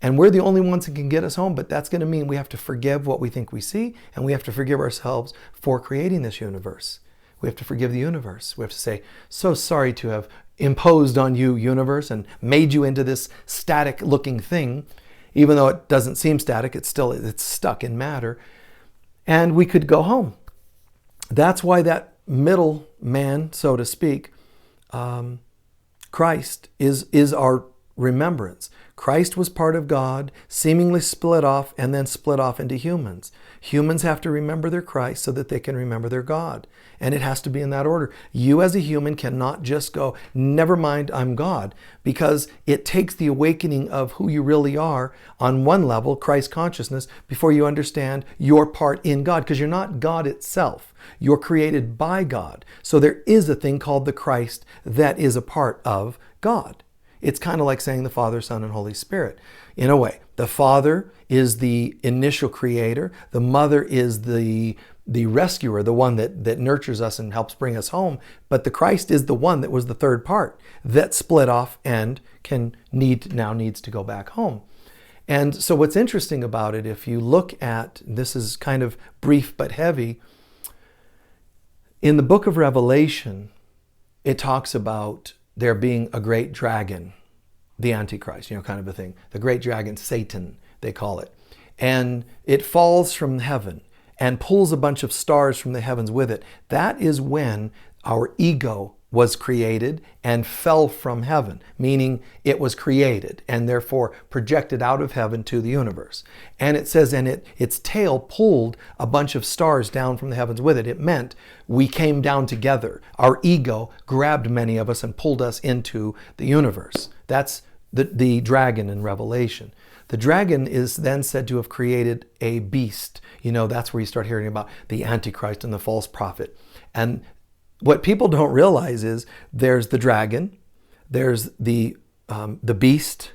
And we're the only ones that can get us home, but that's going to mean we have to forgive what we think we see, and we have to forgive ourselves for creating this universe. We have to forgive the universe. We have to say, so sorry to have imposed on you, universe, and made you into this static looking thing. Even though it doesn't seem static, it's stuck in matter. And we could go home. That's why that middle man, so to speak, Christ is our remembrance. Christ was part of God, seemingly split off, and then split off into humans. Humans have to remember their Christ so that they can remember their God. And it has to be in that order. You as a human cannot just go, never mind, I'm God, because it takes the awakening of who you really are on one level, Christ consciousness, before you understand your part in God, because you're not God itself. You're created by God. So there is a thing called the Christ that is a part of God. It's kind of like saying the Father, Son, and Holy Spirit. In a way, the Father is the initial creator. The Mother is the rescuer, the one that nurtures us and helps bring us home. But the Christ is the one that was the third part that split off and now needs to go back home. And so what's interesting about it, if you look at, this is kind of brief but heavy, in the book of Revelation, it talks about there being a great dragon, the Antichrist, kind of a thing. The great dragon, Satan, they call it. And it falls from heaven and pulls a bunch of stars from the heavens with it. That is when our ego was created and fell from heaven, meaning it was created and therefore projected out of heaven to the universe. And it says, and its tail pulled a bunch of stars down from the heavens with it. It meant we came down together. Our ego grabbed many of us and pulled us into the universe. That's the dragon in Revelation. The dragon is then said to have created a beast. That's where you start hearing about the Antichrist and the false prophet. And what people don't realize is there's the dragon, there's the beast,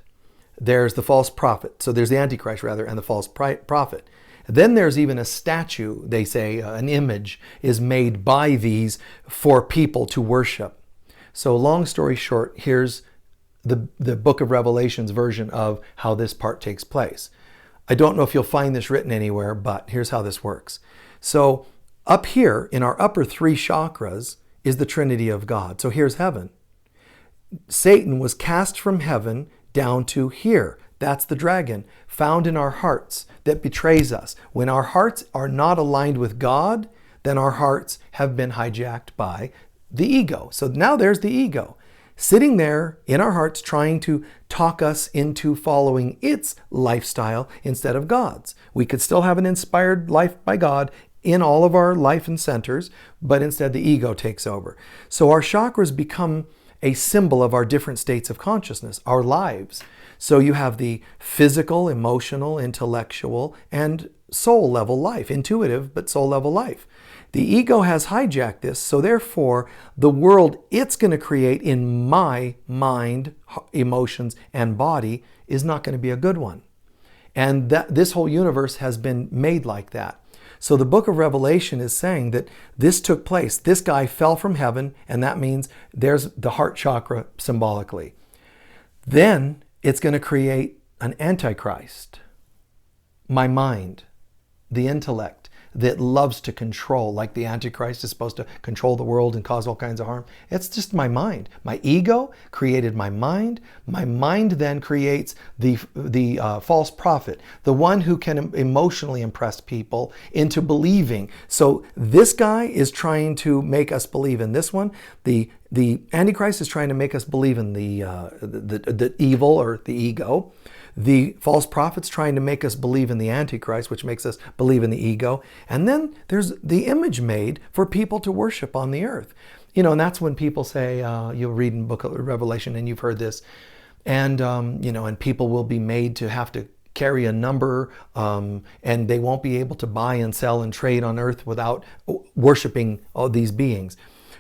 there's the false prophet. So there's the Antichrist, rather, and the false prophet. Then there's even a statue, they say, an image is made by these for people to worship. So long story short, here's the book of Revelation's version of how this part takes place. I don't know if you'll find this written anywhere, but here's how this works. So up here in our upper three chakras is the Trinity of God. So here's heaven. Satan was cast from heaven down to here. That's the dragon found in our hearts that betrays us. When our hearts are not aligned with God, then our hearts have been hijacked by the ego. So now there's the ego sitting there in our hearts trying to talk us into following its lifestyle instead of God's. We could still have an inspired life by God in all of our life and centers, but instead the ego takes over. So our chakras become a symbol of our different states of consciousness, our lives. So you have the physical, emotional, intellectual, and soul level life, intuitive, but soul level life. The ego has hijacked this, so therefore the world it's going to create in my mind, emotions, and body is not going to be a good one. And this whole universe has been made like that. So the book of Revelation is saying that this took place. This guy fell from heaven, and that means there's the heart chakra symbolically. Then it's going to create an antichrist. My mind, the intellect that loves to control, like the Antichrist is supposed to control the world and cause all kinds of harm. It's just my mind. My ego created my mind. My mind then creates the false prophet, the one who can emotionally impress people into believing. So this guy is trying to make us believe in this one. The Antichrist is trying to make us believe in the evil or the ego. The false prophet's trying to make us believe in the Antichrist, which makes us believe in the ego. And then there's the image made for people to worship on the earth. You know, and that's when people say, you'll read in the book of Revelation, and you've heard this, and, and people will be made to have to carry a number, and they won't be able to buy and sell and trade on earth without worshiping all these beings.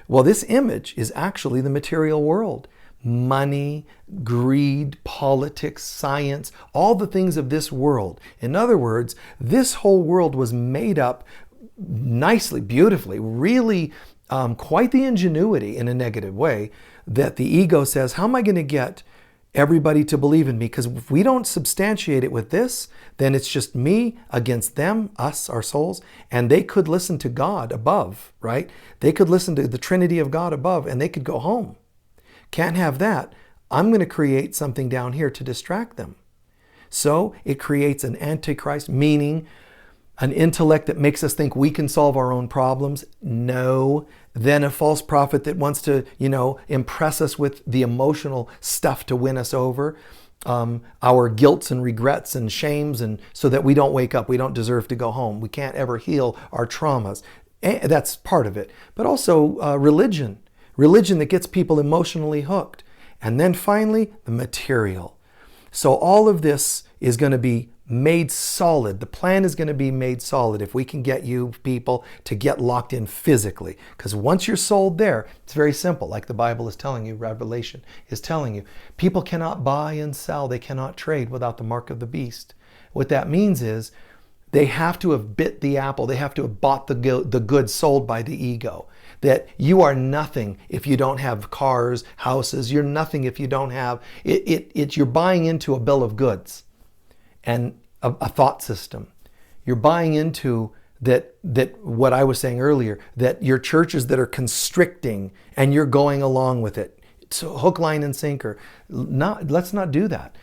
Well, this image is actually the material world. Money, greed, politics, science, all the things of this world. In other words, this whole world was made up nicely, beautifully, really quite the ingenuity in a negative way that the ego says, how am I going to get everybody to believe in me? Because if we don't substantiate it with this, then it's just me against them, us, our souls, and they could listen to God above, right? They could listen to the Trinity of God above, and they could go home. Can't have that. I'm going to create something down here to distract them. So it creates an antichrist, meaning an intellect that makes us think we can solve our own problems. No. Then a false prophet that wants to, impress us with the emotional stuff to win us over. Our guilts and regrets and shames, and so that we don't wake up. We don't deserve to go home. We can't ever heal our traumas. That's part of it. But also religion. Religion that gets people emotionally hooked. And then finally, the material. So all of this is going to be made solid. The plan is going to be made solid if we can get you people to get locked in physically. Because once you're sold there, it's very simple. Like the Bible is telling you, Revelation is telling you, people cannot buy and sell. They cannot trade without the mark of the beast. What that means is they have to have bit the apple. They have to have bought the goods sold by the ego. That you are nothing if you don't have cars, houses. You're nothing if you don't have it. You're buying into a bill of goods and a thought system. You're buying into that what I was saying earlier, that your churches that are constricting and you're going along with it. So hook, line, and sinker. Let's not do that.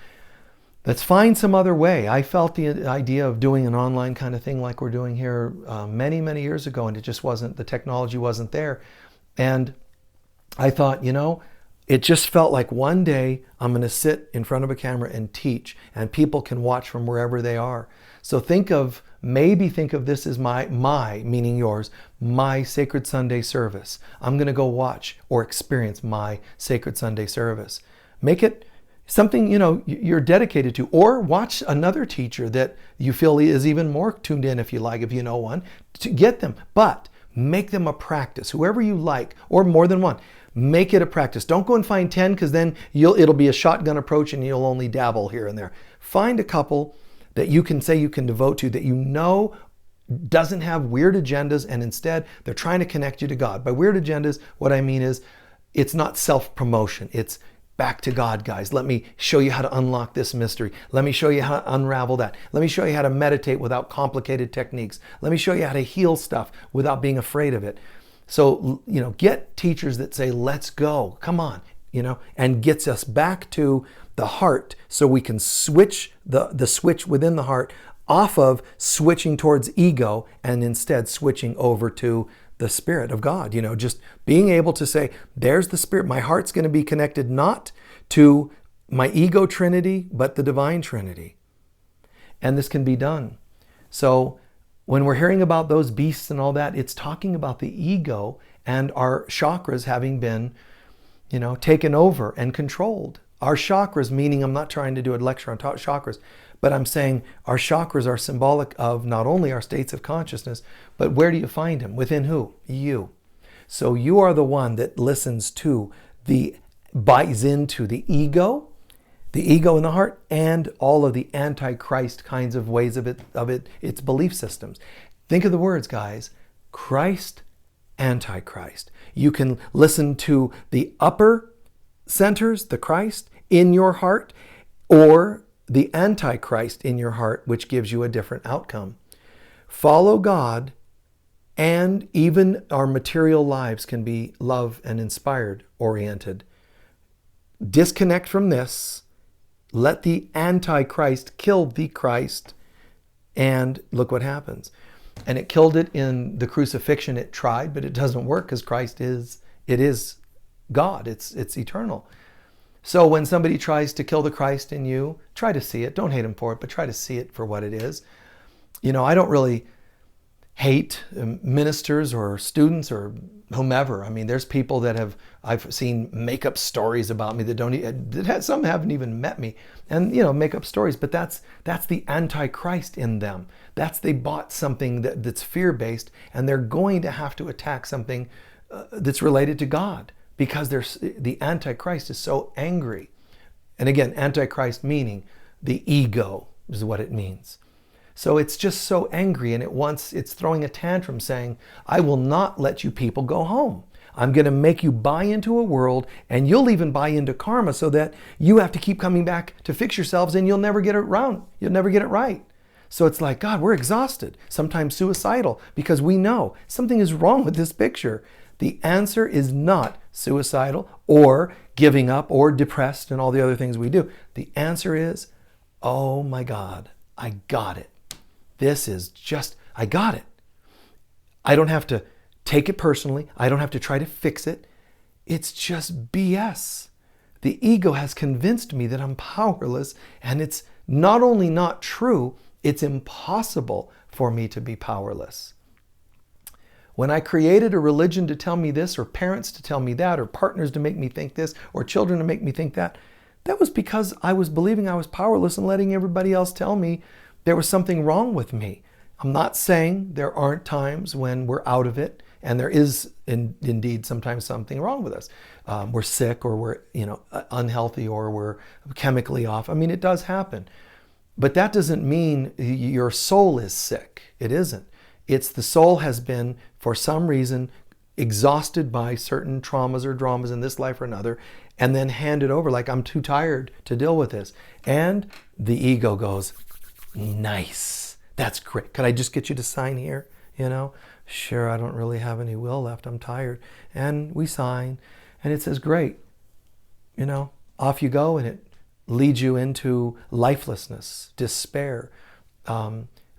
Let's find some other way. I felt the idea of doing an online kind of thing like we're doing here many, many years ago, and it just wasn't, the technology wasn't there. And I thought, it just felt like one day I'm going to sit in front of a camera and teach, and people can watch from wherever they are. So maybe think of this as my, meaning yours, my Sacred Sunday service. I'm going to go watch or experience my Sacred Sunday service. Make it something, you're dedicated to, or watch another teacher that you feel is even more tuned in, if you like, if you know one, to get them. But make them a practice, whoever you like, or more than one. Make it a practice. Don't go and find 10, because then it'll be a shotgun approach and you'll only dabble here and there. Find a couple that you can say you can devote to, that doesn't have weird agendas, and instead they're trying to connect you to God. By weird agendas, what I mean is it's not self-promotion. It's back to God, guys. Let me show you how to unlock this mystery. Let me show you how to unravel that. Let me show you how to meditate without complicated techniques. Let me show you how to heal stuff without being afraid of it. So, get teachers that say, let's go, come on, and gets us back to the heart, so we can switch the switch within the heart off of switching towards ego and instead switching over to the Spirit of God. Just being able to say, there's the Spirit. My heart's going to be connected not to my ego Trinity, but the divine Trinity. And this can be done. So When we're hearing about those beasts and all that, it's talking about the ego and our chakras having been, taken over and controlled. Our chakras, meaning, I'm not trying to do a lecture on chakras, but I'm saying our chakras are symbolic of not only our states of consciousness, but where do you find them? Within who? You. So you are the one that listens to buys into the ego in the heart, and all of the antichrist kinds of ways of its belief systems. Think of the words, guys. Christ, antichrist. You can listen to the upper centers, the Christ in your heart, or the antichrist in your heart, which gives you a different outcome. Follow God, and even our material lives can be love and inspired oriented. Disconnect from this. Let the Antichrist kill the Christ, and look what happens. And it killed it in the crucifixion. It tried, but it doesn't work because Christ is God. It's eternal. So when somebody tries to kill the Christ in you, try to see it. Don't hate him for it, but try to see it for what it is. I don't really hate ministers or students or whomever. I mean, there's people that I've seen make up stories about me that some haven't even met me, and make up stories. But that's the Antichrist in them. They bought something that's fear-based, and they're going to have to attack something that's related to God, because the Antichrist is so angry. And again, Antichrist meaning the ego is what it means. So it's just so angry, and it's throwing a tantrum saying, I will not let you people go home. I'm going to make you buy into a world, and you'll even buy into karma, so that you have to keep coming back to fix yourselves, and you'll never get it round. You'll never get it right. So it's like, God, we're exhausted, sometimes suicidal, because we know something is wrong with this picture. The answer is not suicidal or giving up or depressed and all the other things we do. The answer is, oh my God, I got it. I got it. I don't have to take it personally. I don't have to try to fix it. It's just BS. The ego has convinced me that I'm powerless, and it's not only not true, it's impossible for me to be powerless. When I created a religion to tell me this, or parents to tell me that, or partners to make me think this, or children to make me think that, that was because I was believing I was powerless and letting everybody else tell me there was something wrong with me. I'm not saying there aren't times when we're out of it, and there is indeed sometimes something wrong with us. We're sick, or we're unhealthy, or we're chemically off. I mean, it does happen. But that doesn't mean your soul is sick. It isn't. It's the soul has been, for some reason, exhausted by certain traumas or dramas in this life or another, and then handed over like, I'm too tired to deal with this. And the ego goes, nice. That's great. Could I just get you to sign here? Sure, I don't really have any will left. I'm tired. And we sign, and it says, great. Off you go, and it leads you into lifelessness, despair,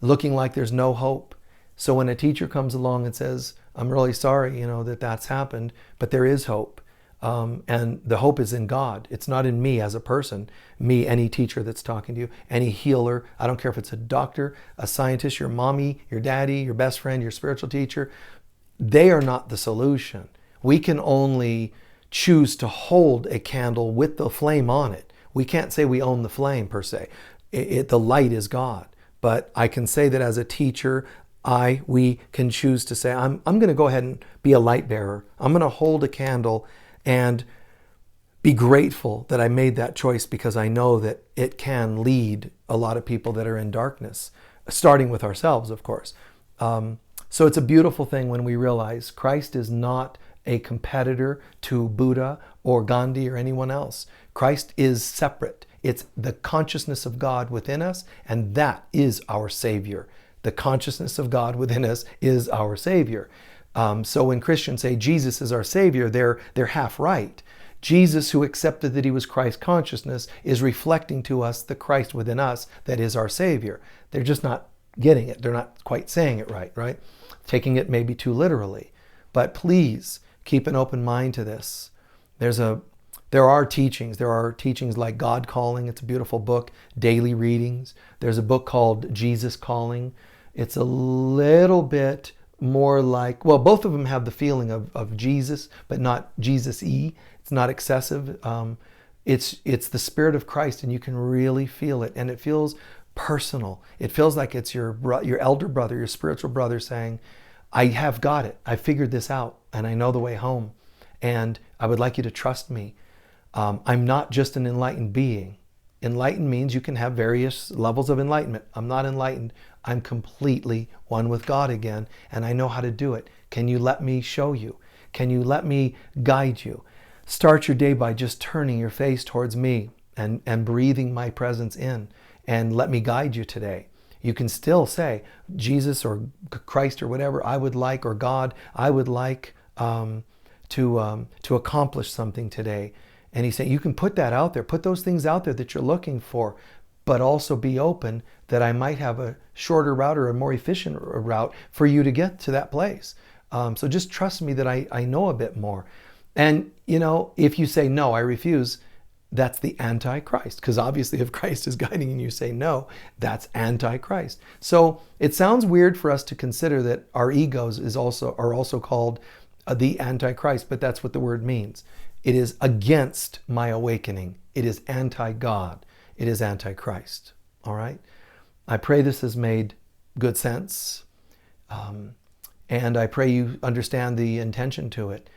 looking like there's no hope. So when a teacher comes along and says, I'm really sorry, that's happened, but there is hope. And the hope is in God. It's not in me as a person, any teacher that's talking to you, any healer. I don't care if it's a doctor, a scientist, your mommy, your daddy, your best friend, your spiritual teacher. They are not the solution. We can only choose to hold a candle with the flame on it. We can't say we own the flame per se. The light is God. But I can say that as a teacher, we can choose to say, I'm going to go ahead and be a light bearer. I'm going to hold a candle and be grateful that I made that choice, because I know that it can lead a lot of people that are in darkness, starting with ourselves, of course. So it's a beautiful thing when we realize Christ is not a competitor to Buddha or Gandhi or anyone else. Christ is separate. It's the consciousness of God within us, and that is our Savior. The consciousness of God within us is our Savior. So when Christians say Jesus is our Savior, they're half right. Jesus, who accepted that he was Christ consciousness, is reflecting to us the Christ within us that is our Savior. They're just not getting it. They're not quite saying it right? Taking it maybe too literally. But please keep an open mind to this. There are teachings. There are teachings like God Calling. It's a beautiful book. Daily readings. There's a book called Jesus Calling. It's a little bit more like, well, both of them have the feeling of Jesus, but not Jesus-y. It's not excessive. It's the Spirit of Christ, and you can really feel it, and it feels personal. It feels like it's your elder brother, your spiritual brother saying, I have got it. I figured this out, and I know the way home, and I would like you to trust me. I'm not just an enlightened being. Enlightened means you can have various levels of enlightenment. I'm not enlightened. I'm completely one with God again, and I know how to do it. Can you let me show you? Can you let me guide you? Start your day by just turning your face towards me and breathing my presence in, and let me guide you today. You can still say, Jesus or Christ or whatever, I would like, or God, I would like to accomplish something today. And he's saying, you can put that out there, put those things out there that you're looking for, but also be open that I might have a shorter route or a more efficient route for you to get to that place. So just trust me that I know a bit more. And, if you say, no, I refuse, that's the Antichrist. Because obviously if Christ is guiding and you say no, that's Antichrist. So it sounds weird for us to consider that our egos are also called the Antichrist, but that's what the word means. It is against my awakening. It is anti-God. It is Antichrist. All right? I pray this has made good sense. And I pray you understand the intention to it.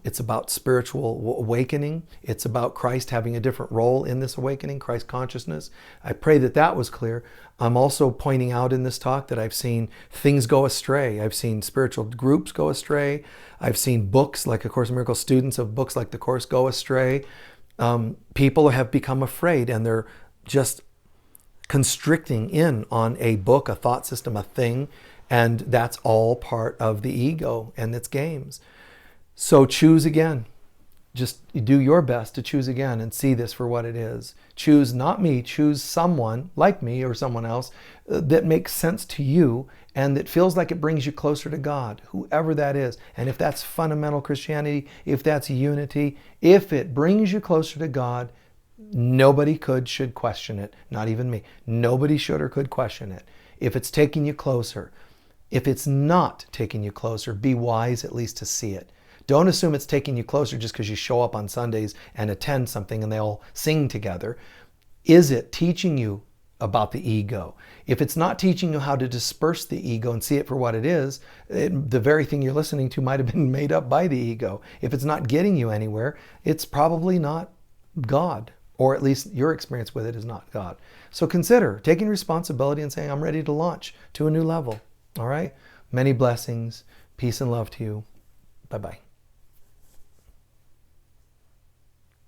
It's about spiritual awakening. It's about Christ having a different role in this awakening, Christ consciousness. I pray that was clear. I'm also pointing out in this talk that I've seen things go astray. I've seen spiritual groups go astray. I've seen books like A Course in Miracles, students of books like the Course go astray. People have become afraid, and they're just constricting in on a book, a thought system, a thing, and that's all part of the ego and its games. So choose again. Just do your best to choose again and see this for what it is. Choose not me, choose someone like me or someone else that makes sense to you and that feels like it brings you closer to God, whoever that is. And if that's fundamental Christianity, if that's unity, if it brings you closer to God, nobody should question it, not even me. Nobody should or could question it. If it's taking you closer, if it's not taking you closer, be wise at least to see it. Don't assume it's taking you closer just because you show up on Sundays and attend something and they all sing together. Is it teaching you about the ego? If it's not teaching you how to disperse the ego and see it for what it is, the very thing you're listening to might have been made up by the ego. If it's not getting you anywhere, it's probably not God, or at least your experience with it is not God. So consider taking responsibility and saying, I'm ready to launch to a new level. All right? Many blessings. Peace and love to you. Bye-bye.